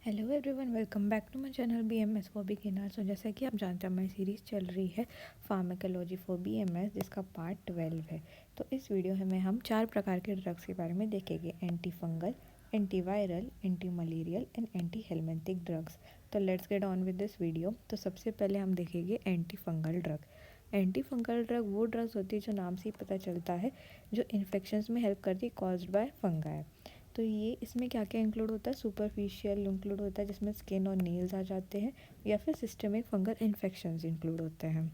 Hello everyone, welcome back to my channel BMS for beginners. तो जैसा कि आप जानते हैं, हमारी सीरीज़ चल रही है फार्माकोलॉजी फॉर बीएमएस, जिसका पार्ट 12 है। तो इस वीडियो में हम 4 प्रकार के ड्रग्स के बारे में देखेंगे: anti fungal, anti viral, anti malarial and anti helminthic drugs. तो let's get on with this video. तो सबसे पहले हम देखेंगे anti fungal drug. Anti fungal drug वो ड्रग्स होती है जो नाम से ही पता चलता है, जो इन्फेक्शंस में हेल्प करती है कॉज्ड बाय फंगाई। तो ये इसमें क्या क्या इंक्लूड होता है? सुपरफिशियल इंक्लूड होता है, जिसमें स्किन और नेल्स आ जाते हैं, या फिर सिस्टमिक फंगल इन्फेक्शंस इंक्लूड होते हैं।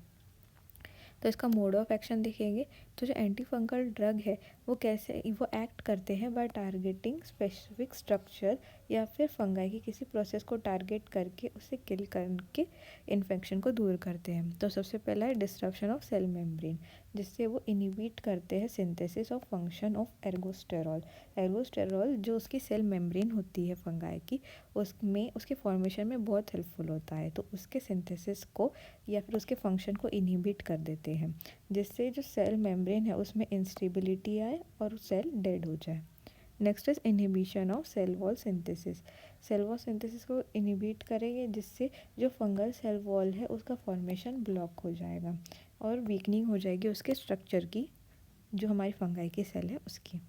तो इसका मोड ऑफ एक्शन देखेंगे। तो जो एंटी फंगल ड्रग है वो एक्ट करते हैं बाय टारगेटिंग स्पेसिफिक स्ट्रक्चर या फिर फंगाई की किसी प्रोसेस को टारगेट करके उसे किल करके इन्फेक्शन को दूर करते हैं। तो सबसे पहला है डिस्ट्रप्शन ऑफ सेल मेम्ब्रेन, जिससे वो इनिबिट करते हैं synthesis of function of ergosterol. Ergosterol जो उसकी सेल मेम्ब्रेन होती है फंगाई की, उसमें उसके फॉर्मेशन में बहुत हेल्पफुल होता है। तो उसके सिंथेसिस को या फिर उसके फंक्शन को इनहिबिट कर देते हैं, जिससे जो सेल मेम्ब्रेन है उसमें इंस्टेबिलिटी आए और सेल डेड हो जाए। Next is inhibition of cell wall synthesis. Cell wall synthesis को इनहिबिट करेंगे, जिससे जो फंगल सेल वॉल है उसका फॉर्मेशन ब्लॉक हो जाएगा और वीकनिंग हो जाएगी उसके स्ट्रक्चर की, जो हमारी फंगाई की सेल है उसकी।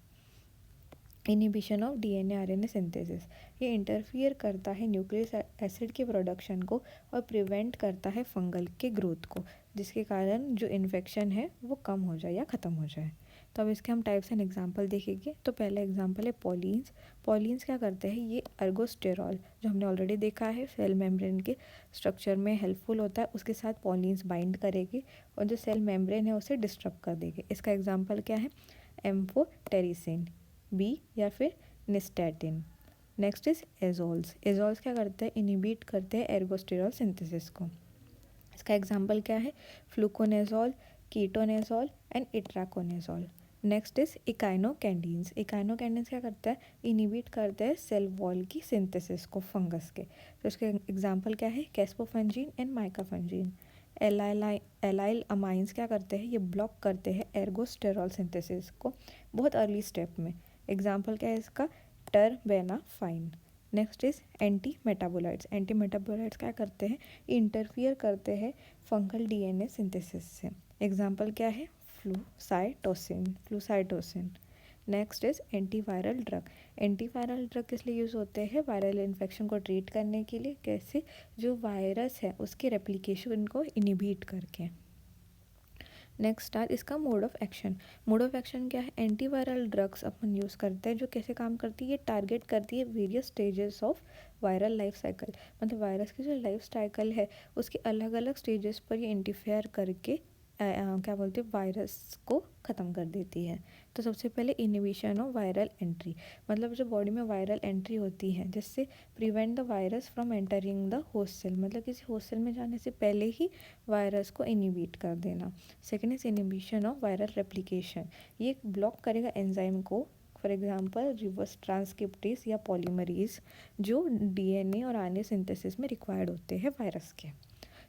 Inhibition of DNA RNA synthesis, ये इंटरफियर करता है न्यूक्लिक एसिड के प्रोडक्शन को और प्रिवेंट करता है फंगल के ग्रोथ को, जिसके कारण जो इन्फेक्शन है वो कम हो जाए या ख़त्म हो जाए। तो अब इसके हम टाइप्स एंड एग्जांपल देखेंगे। तो पहला एग्जांपल है पॉलिन्स। पॉलिन्स क्या करते हैं? ये अर्गोस्टेरॉल जो हमने ऑलरेडी देखा है सेल मेम्ब्रेन के स्ट्रक्चर में हेल्पफुल होता है, उसके साथ पॉलिन्स बाइंड करेगी और जो सेल मेम्ब्रेन है उसे डिस्टर्ब कर देगी। इसका एग्जाम्पल क्या है? एम्फोटेरिसिन बी या फिर निस्टैटिन। Next is एजोल्स। एजोल्स क्या करते हैं? इनिबिट करते हैं एर्गोस्टेरॉल सिंथेसिस को। इसका एग्जांपल क्या है? Fluconazole, ketoconazole and itraconazole. Next is echinocandins. Echinocandins क्या करता है? इनिबिट करते हैं सेल वॉल की सिंथेसिस को फंगस के। तो इसके एग्जांपल क्या है? Caspofungin and micafungin. एलाइल अमाइंस क्या करते हैं? ये ब्लॉक करते हैं एर्गोस्टेरॉल सिंथेसिस को बहुत अर्ली स्टेप में। एग्जाम्पल क्या है इसका? Terbinafine. Next is anti metabolites. Anti metabolites क्या करते हैं? इंटरफियर करते हैं फंगल डीएनए सिंथेसिस से। एग्जाम्पल क्या है? Flucytosine. Next is antiviral drug. Antiviral drug किस लिए यूज़ होते हैं? वायरल इन्फेक्शन को ट्रीट करने के लिए। कैसे? जो वायरस है उसके रेप्लिकेशन को इनिबिट करके। नेक्स्ट आर इसका mode of action. Mode of action क्या है? एंटीवायरल ड्रग्स अपन यूज़ करते हैं जो कैसे काम करती है? ये टारगेट करती है various stages of viral life cycle. मतलब वायरस की जो लाइफ साइकिल है उसके अलग अलग स्टेजेस पर ये इंटरफेयर करके क्या बोलते हैं, वायरस को ख़त्म कर देती है। तो सबसे पहले इनिबिशन ऑफ वायरल एंट्री, मतलब जो बॉडी में वायरल एंट्री होती है जिससे prevent the virus from entering the host cell, मतलब किसी होस्ट सेल में जाने से पहले ही वायरस को इनिबिट कर देना। Second is inhibition of viral replication, ये ब्लॉक करेगा एंजाइम को, फॉर एग्जांपल रिवर्स ट्रांसक्रिप्टेज या पॉलीमरेज, जो डीएनए और आरएनए सिंथेसिस में रिक्वायर्ड होते हैं वायरस के।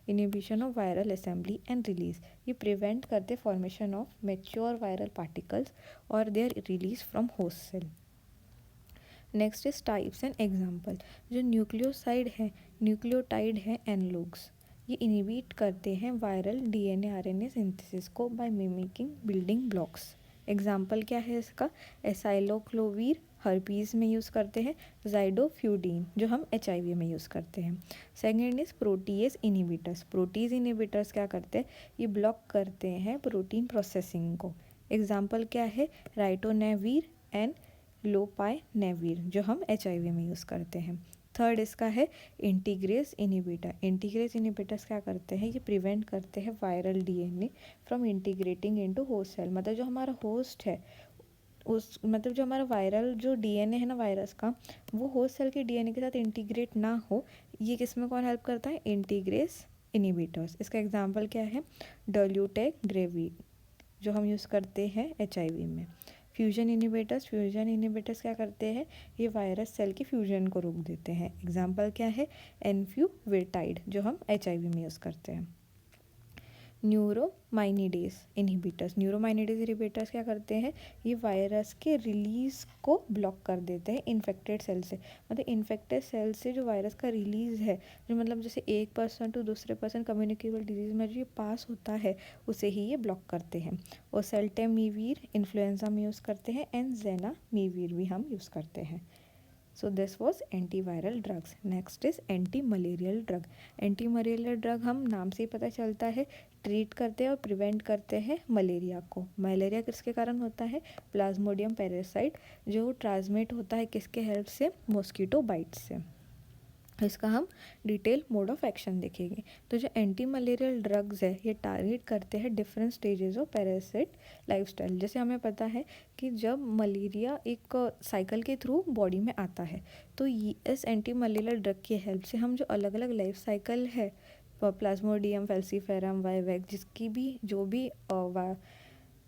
Inhibition of viral assembly and release, ये प्रिवेंट करते formation of mature viral particles और their release from host cell. Next is types and example. जो न्यूक्लियोटाइड है एनलोग्स, ये इनिबिट करते हैं वायरल डीएनए आरएनए सिंथेसिस को bye mimicking building blocks. Example क्या है इसका? एसाइलोक्लोवीर हर्पीज़ में यूज़ करते हैं, जाइडोफ्यूडीन जो हम एचआईवी में यूज़ करते हैं। Second is protease inhibitors. Protease inhibitors क्या करते हैं? ये ब्लॉक करते हैं प्रोटीन प्रोसेसिंग को। एग्जाम्पल क्या है? राइटोनेविर एंड लोपाइनेविर जो हम एचआईवी में यूज़ करते हैं। थर्ड इसका है इंटीग्रेस इनिबिटर। इंटीग्रेस इनिबिटर्स क्या करते हैं? ये प्रिवेंट करते हैं viral DNA from integrating into host cell, मतलब जो हमारा होस्ट है मतलब जो हमारा वायरल जो डीएनए है ना वायरस का, वो होस्ट सेल के डीएनए के साथ इंटीग्रेट ना हो, ये किस में कौन हेल्प करता है? इंटीग्रेस इनिबिटर्स। इसका एग्जाम्पल क्या है? डोल्यूटेग्रेवी जो हम यूज़ करते हैं एचआईवी में। फ्यूजन इनिबिटर्स क्या करते हैं? ये वायरस सेल की फ्यूजन को रोक देते हैं। एग्जाम्पल क्या है? एनफ्यूवेटाइड जो हम एचआईवी में यूज़ करते हैं। न्यूरोमाइनिडेज इनहिबिटर्स। न्यूरोमाइनिडेज इनहिबिटर्स क्या करते हैं, ये वायरस के रिलीज़ को ब्लॉक कर देते हैं इन्फेक्टेड सेल से। मतलब इन्फेक्टेड सेल से जो वायरस का रिलीज़ है, जो मतलब जैसे एक पर्सन टू दूसरे पर्सन कम्युनिकेबल डिजीज़ में जो ये पास होता है, उसे ही ये ब्लॉक करते हैं। और सेल्टेमीवीर इन्फ्लुएंजा में यूज़ करते हैं, एंड ज़ेनामीवीर भी हम यूज़ करते हैं। So this was antiviral drugs. Next is anti-malarial drug. Anti-malarial drug हम नाम से ही पता चलता है, ट्रीट करते हैं और प्रिवेंट करते हैं मलेरिया को। मलेरिया किसके कारण होता है, प्लाज्मोडियम पैरासाइट, जो ट्रांसमिट होता है किसके हेल्प से, मॉस्किटो बाइट से। इसका हम डिटेल मोड ऑफ एक्शन देखेंगे। तो जो एंटी मलेरियल ड्रग्स है, ये टारगेट करते हैं different stages of parasite lifestyle. जैसे हमें पता है कि जब मलेरिया एक साइकिल के थ्रू बॉडी में आता है, तो इस एंटी मलेरियल ड्रग की हेल्प से हम जो अलग अलग लाइफ साइकिल है, प्लाज्मोडियम फैल्सीफेरम वाइवेक, जिसकी भी जो भी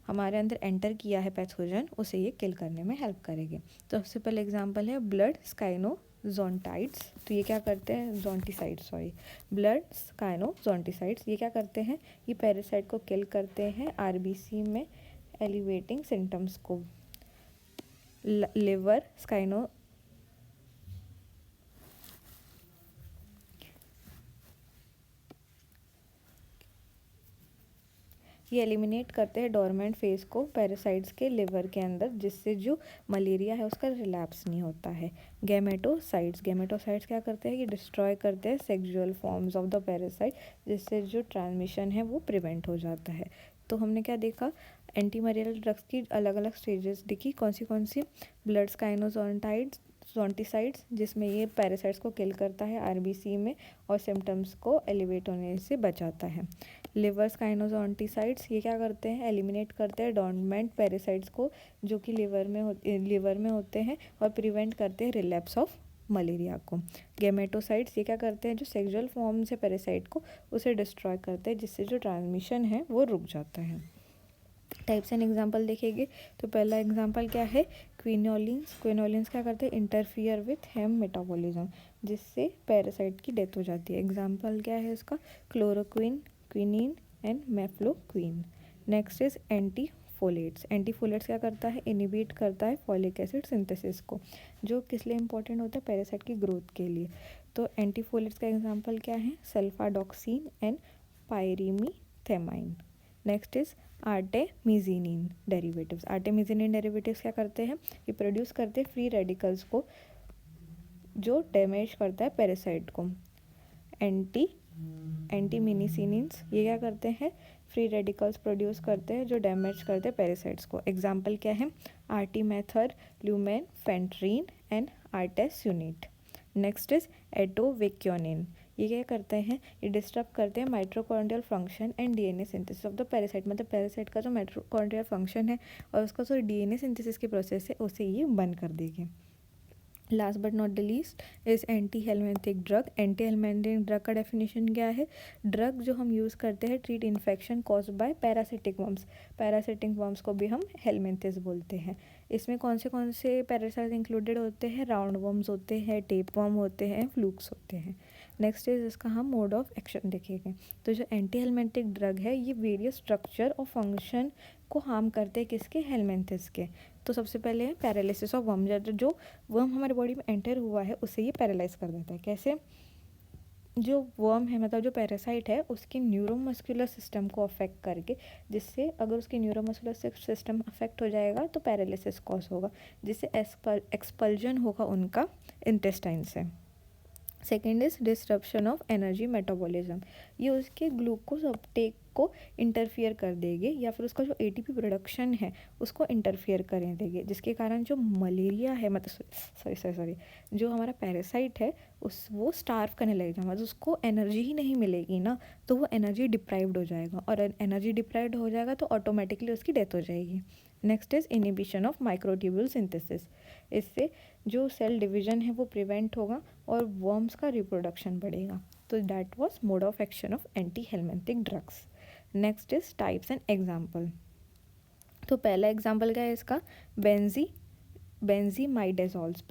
हमारे अंदर एंटर किया है पैथोजन, उसे ये किल करने में हेल्प करेंगे। तो सबसे पहले एग्जांपल है ब्लड स्काइनोजोंटाइड्स। तो ये क्या करते हैं, ब्लड स्काइनोजोंटिसाइड्स, ये क्या करते हैं, ये पैरासाइट को किल करते हैं आरबीसी में, एलिवेटिंग सिम्टम्स को। लिवर स्काइनो ये एलिमिनेट करते हैं डोरमेंट फेज को पैरासाइट्स के लिवर के अंदर, जिससे जो मलेरिया है उसका रिलैप्स नहीं होता है। गैमेटोसाइट्स क्या करते हैं, ये डिस्ट्रॉय करते हैं sexual forms of the parasite, जिससे जो ट्रांसमिशन है वो प्रिवेंट हो जाता है। तो हमने क्या देखा, एंटी मलेरियल ड्रग्स की अलग अलग स्टेजेस देखी, कौन सी ब्लड स्काइनोजोंटिसाइड्स, जिसमें ये पैरासाइट्स को किल करता है आरबीसी में और सिम्टम्स को एलिवेट होने से बचाता है। लिवर स्काइनोजोंटिसाइड्स, ये क्या करते हैं, एलिमिनेट करते हैं डोरमेंट पैरासाइट्स को, जो कि लिवर में होते हैं, और प्रिवेंट करते हैं रिलैप्स ऑफ मलेरिया को। गैमेटोसाइट्स, ये क्या करते हैं, जो सेक्सुअल फॉर्म से पैरासाइट को उसे डिस्ट्रॉय करते हैं, जिससे जो ट्रांसमिशन है वो रुक जाता है। टाइप्स एंड एग्जांपल देखेंगे। तो पहला एग्जांपल क्या है, क्विनोलिन्स क्या करते हैं, इंटरफियर विथ हेम मेटाबॉलिज्म, जिससे पैरासाइट की डेथ हो जाती है। एग्जांपल क्या है इसका, chloroquine, quinine and mefloquine. Next is antifolates क्या करता है, इनिबिट करता है फॉलिक एसिड सिंथेसिस को, जो किस लिए इंपॉर्टेंट होता है, पैरासाइट की ग्रोथ के लिए। तो एंटीफोलेट्स का एग्जांपल क्या है, सल्फाडॉक्सिन एंड पायरीमीथेमाइन। नेक्स्ट इज आर्टेमिजिनिन डेरिवेटिव्स क्या करते हैं, ये प्रोड्यूस करते हैं फ्री रेडिकल्स को, जो डैमेज करता है पैरासाइट को। एंटीमिनिसिनिन्स, ये क्या करते हैं, फ्री रेडिकल्स प्रोड्यूस करते हैं जो डैमेज करते हैं पैरासाइट्स को। एग्जाम्पल क्या है, आर्टीमेथर, ल्यूमेन, फेंट्रीन एंड आर्टेसुनिट। नेक्स्ट इज एटोवेक्योनिन, ये क्या करते हैं, ये डिस्टर्ब करते हैं mitochondrial function and DNA synthesis of the parasite. मतलब पैरासाइट का जो माइटोकॉन्ड्रियल फंक्शन है और उसका जो डीएनए सिंथेसिस के प्रोसेस है, उसे ये बंद कर देगी। Last but not the least is anti helminthic drug. Anti helminthic drug का डेफिनेशन क्या है, ड्रग जो हम यूज़ करते हैं treat infection cause by parasitic worms को भी हम हेलमिंथिस बोलते हैं। इसमें कौन से पैरासाइट इंक्लूडेड होते हैं, राउंड वर्म्स होते हैं, टेप वर्म होते हैं, फ्लूक्स होते हैं। नेक्स्ट इज इसका हम मोड ऑफ एक्शन देखेंगे। तो जो एंटी हेलमिंथिक ड्रग है, ये वेरियस स्ट्रक्चर और फंक्शन को हार्म करते हैं, किसके, हेलमिंथिस के। तो सबसे पहले है पैरालिसिस ऑफ वर्म, जो वर्म हमारे बॉडी में एंटर हुआ है उसे ये पैरालाइज कर देता है। कैसे, जो वर्म है, मतलब जो पैरासाइट है, उसके न्यूरोमस्कुलर सिस्टम को अफेक्ट करके, जिससे अगर उसके न्यूरोमस्कुलर सिस्टम अफेक्ट हो जाएगा तो पैरालिसिस कॉज होगा, जिससे एक्सपल्जन होगा उनका इंटेस्टाइन से। Second is disruption of energy metabolism, ये उसके ग्लूकोज अपटेक को इंटरफियर कर देगी, या फिर उसका जो एटीपी प्रोडक्शन है उसको इंटरफियर कर देगी, जिसके कारण जो मलेरिया है, मतलब सॉरी जो हमारा पैरासाइट है वो स्टार्व करने लगेगा। मतलब उसको एनर्जी ही नहीं मिलेगी ना, तो वो एनर्जी डिप्राइव्ड हो जाएगा, और एनर्जी डिप्राइव्ड हो जाएगा तो ऑटोमेटिकली उसकी डेथ हो जाएगी। Next is inhibition of microtubule synthesis, इससे जो सेल डिवीजन है वो प्रिवेंट होगा और वर्म्स का रिप्रोडक्शन बढ़ेगा। तो that was mode of action of anti helminthic drugs. Next is types and example. तो पहला एग्जाम्पल क्या है इसका, बेंजीमाइडाजोल्स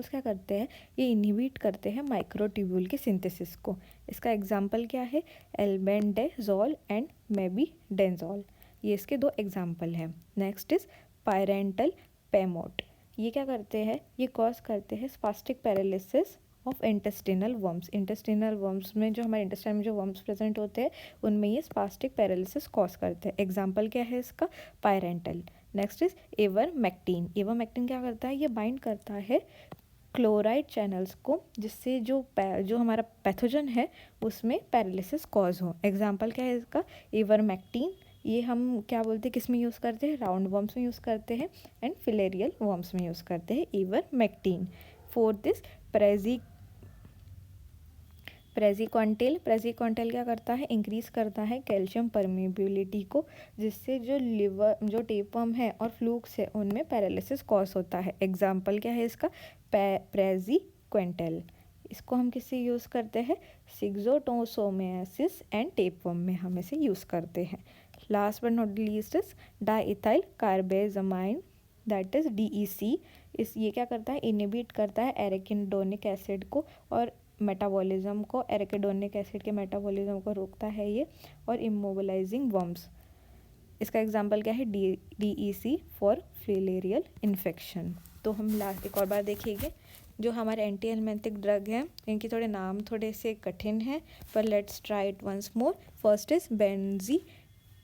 क्या करते हैं, ये इनहिबिट करते हैं माइक्रोट्यूब्यूल के सिंथेसिस को। इसका एग्जाम्पल क्या है, एल्बेंडाजोल एंड मेबीडेंजोल, ये इसके 2 एग्जाम्पल हैं। नेक्स्ट इज पायरेंटल पेमोट, ये क्या करते हैं, ये कॉज करते हैं spastic paralysis of intestinal worms. Intestinal worms में जो हमारे इंटेस्टाइन में जो वर्म्स प्रेजेंट होते हैं उनमें ये स्पास्टिक पैरालिसिस कॉज करते हैं। एग्जाम्पल क्या है इसका, पायरेंटल। नेक्स्ट इज इवरमेक्टिन, इवरमेक्टिन क्या करता है, ये बाइंड करता है क्लोराइड चैनल्स को, जिससे जो हमारा पैथोजन है उसमें पैरालिसिस कॉज हो। एग्जाम्पल क्या है इसका, इवरमेक्टिन। ये हम क्या बोलते हैं, किस में यूज़ करते हैं, राउंड वर्म्स में यूज़ करते हैं एंड फिलेरियल वर्म्स में यूज़ करते हैं इवरमेक्टिन। फोर्थ इज प्रेज़िक्वांटेल क्या करता है, इंक्रीज़ करता है कैल्शियम परमेबिलिटी को, जिससे जो टेपवर्म है और फ्लूक्स है उनमें पैरालिसिस कॉज होता है। एग्जाम्पल क्या है इसका, प्रेज़िक्वांटेल। इसको हम किससे यूज़ करते हैं, सिक्सोटोसोमियासिस एंड टेपवर्म में हम इसे यूज़ करते हैं। Last but not least is diethyl carbamazine, that is DEC। ये क्या करता है, इनहिबिट करता है एराकिडोनिक एसिड को और मेटाबॉलिज्म को, एराकिडोनिक एसिड के मेटाबॉलिज्म को रोकता है ये, और इमोबिलाइजिंग वर्म्स। इसका एग्जांपल क्या है, DEC फॉर फिलेरियल इन्फेक्शन। तो हम लास्ट एक और बार देखेंगे, जो हमारे एंटी एलमेंथिक ड्रग हैं इनके थोड़े नाम थोड़े से कठिन हैं, पर let's try it once more. First is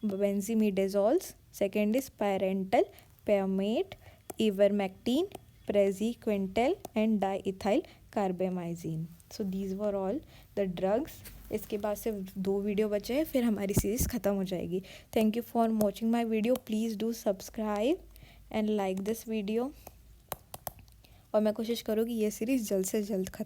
benzimidazoles, second is pyrantel pamoate, ivermectin, praziquantel and diethyl carbamazine. So these were all the drugs. इसके बाद सिर्फ 2 वीडियो बचे हैं, फिर हमारी सीरीज़ ख़त्म हो जाएगी। Thank you for watching my video, please do subscribe and like this video, और मैं कोशिश करूँगी ये सीरीज़ जल्द से जल्द ख़त्म